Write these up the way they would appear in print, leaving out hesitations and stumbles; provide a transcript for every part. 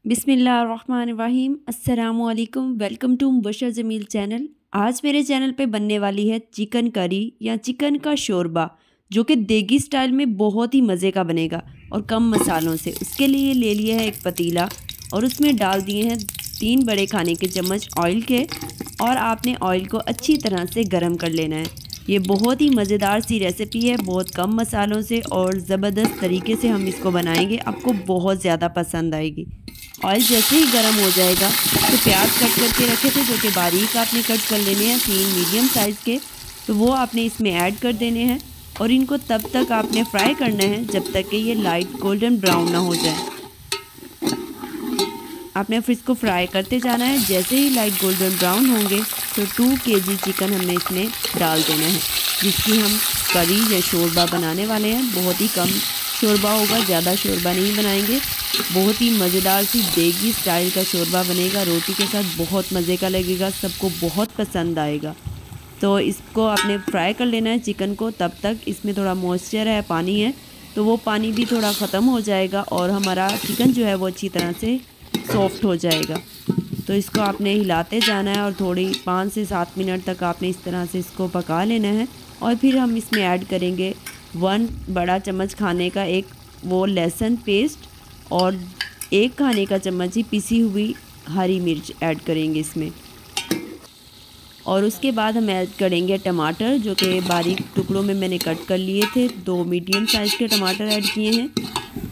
बिस्मिल्लाहिर्रहमानिर्रहीम। अस्सलामुअलैकुम। Welcome to Mubashar Jameel channel. आज मेरे चैनल पे बनने वाली है चिकन करी या चिकन का शोरबा, जो कि देगी स्टाइल में बहुत ही मज़े का बनेगा और कम मसालों से। उसके लिए ले लिया है एक पतीला और उसमें डाल दिए हैं 3 बड़े खाने के चम्मच ऑयल के, और आपने ऑयल को अच्छी तरह से गर्म कर लेना है। ये बहुत ही मज़ेदार सी रेसिपी है, बहुत कम मसालों से और ज़बरदस्त तरीके से हम इसको बनाएंगे, आपको बहुत ज़्यादा पसंद आएगी। ऑयल जैसे ही गर्म हो जाएगा तो प्याज कट करके रखे थे, जो कि बारीक आपने कट कर लेने हैं, 3 मीडियम साइज़ के, तो वो आपने इसमें ऐड कर देने हैं और इनको तब तक आपने फ्राई करना है जब तक कि ये लाइट गोल्डन ब्राउन ना हो जाए। आपने फिर इसको फ्राई करते जाना है। जैसे ही लाइट गोल्डन ब्राउन होंगे तो 2 kg चिकन हमने इसमें डाल देना है, जिसकी हम करी या शोरबा बनाने वाले हैं। बहुत ही कम शोरबा होगा, ज़्यादा शोरबा नहीं बनाएंगे। बहुत ही मज़ेदार सी देगी स्टाइल का शोरबा बनेगा, रोटी के साथ बहुत मज़े का लगेगा, सबको बहुत पसंद आएगा। तो इसको आपने फ्राई कर लेना है चिकन को। तब तक इसमें थोड़ा मॉइस्चर है, पानी है, तो वो पानी भी थोड़ा ख़त्म हो जाएगा और हमारा चिकन जो है वो अच्छी तरह से सॉफ्ट हो जाएगा। तो इसको आपने हिलाते जाना है और थोड़ी 5 से 7 मिनट तक आपने इस तरह से इसको पका लेना है। और फिर हम इसमें ऐड करेंगे 1 बड़ा चम्मच खाने का एक वो लहसुन पेस्ट और 1 खाने का चम्मच ही पिसी हुई हरी मिर्च ऐड करेंगे इसमें। और उसके बाद हम ऐड करेंगे टमाटर, जो कि बारीक टुकड़ों में मैंने कट कर लिए थे। 2 मीडियम साइज़ के टमाटर ऐड किए हैं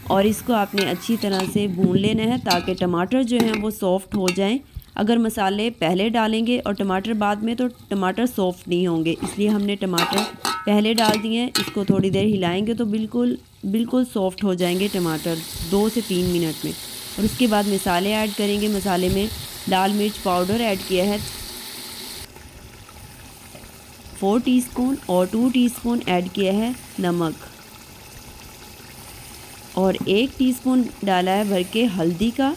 और इसको आपने अच्छी तरह से भून लेना है ताकि टमाटर जो हैं वो सॉफ़्ट हो जाएं। अगर मसाले पहले डालेंगे और टमाटर बाद में तो टमाटर सॉफ़्ट नहीं होंगे, इसलिए हमने टमाटर पहले डाल दिए हैं। इसको थोड़ी देर हिलाएंगे तो बिल्कुल सॉफ़्ट हो जाएंगे टमाटर 2 से 3 मिनट में। और उसके बाद मसाले ऐड करेंगे। मसाले में लाल मिर्च पाउडर ऐड किया है 4 टीस्पून और 2 टीस्पून ऐड किया है नमक, और 1 टीस्पून डाला है भर के हल्दी का,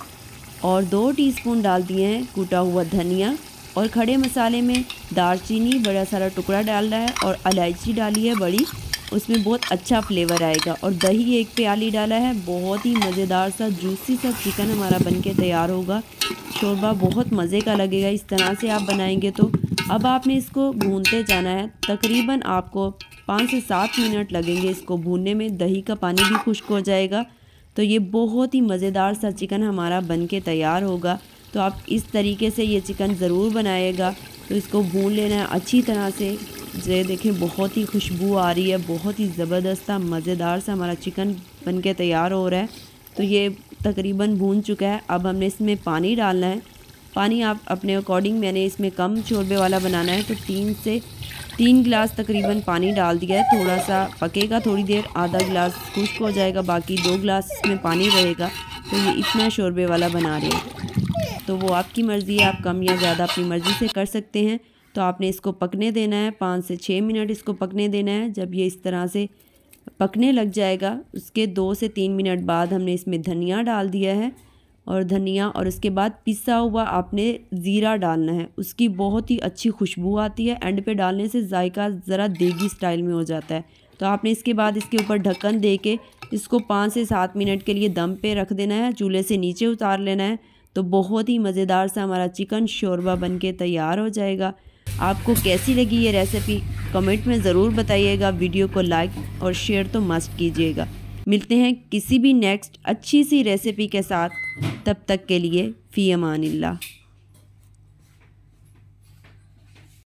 और 2 टीस्पून डाल दिए हैं कूटा हुआ धनिया। और खड़े मसाले में दालचीनी बड़ा सारा टुकड़ा डाल रहा है और इलायची डाली है बड़ी, उसमें बहुत अच्छा फ्लेवर आएगा। और दही 1 प्याली डाला है। बहुत ही मज़ेदार सा जूसी सा चिकन हमारा बनके तैयार होगा। शोरबा बहुत मज़े का लगेगा इस तरह से आप बनाएंगे तो। अब आपने इसको भूनते जाना है, तकरीबन आपको 5 से 7 मिनट लगेंगे इसको भूनने में। दही का पानी भी खुश्क हो जाएगा तो ये बहुत ही मज़ेदार सा चिकन हमारा बनके तैयार होगा। तो आप इस तरीके से ये चिकन ज़रूर बनाइएगा। तो इसको भून लेना है अच्छी तरह से। ये देखें बहुत ही खुशबू आ रही है, बहुत ही ज़बरदस्त सा मज़ेदार सा हमारा चिकन बनके तैयार हो रहा है। तो ये तकरीबन भून चुका है। अब हमने इसमें पानी डालना है। पानी आप अपने अकॉर्डिंग, मैंने इसमें कम शोरबे वाला बनाना है तो 3 से 3 गिलास तकरीबन पानी डाल दिया है। थोड़ा सा पकेगा थोड़ी देर, आधा गिलास खुश्क हो जाएगा, बाकी 2 गिलास इसमें पानी रहेगा। तो ये इतना शोरबे वाला बना रहे हैं, तो वो आपकी मर्ज़ी है, आप कम या ज़्यादा अपनी मर्ज़ी से कर सकते हैं। तो आपने इसको पकने देना है, 5 से 6 मिनट इसको पकने देना है। जब ये इस तरह से पकने लग जाएगा, उसके 2 से 3 मिनट बाद हमने इसमें धनिया डाल दिया है, और धनिया और उसके बाद पिसा हुआ आपने ज़ीरा डालना है। उसकी बहुत ही अच्छी खुशबू आती है, एंड पे डालने से जायका ज़रा देगी स्टाइल में हो जाता है। तो आपने इसके बाद इसके ऊपर ढक्कन दे के इसको 5 से 7 मिनट के लिए दम पे रख देना है, चूल्हे से नीचे उतार लेना है। तो बहुत ही मज़ेदार सा हमारा चिकन शोरबा बनके तैयार हो जाएगा। आपको कैसी लगी ये रेसिपी कमेंट में ज़रूर बताइएगा। वीडियो को लाइक और शेयर तो मस्ट कीजिएगा। मिलते हैं किसी भी नेक्स्ट अच्छी सी रेसिपी के साथ, तब तक के लिए फ़ी अमानिल्लाह।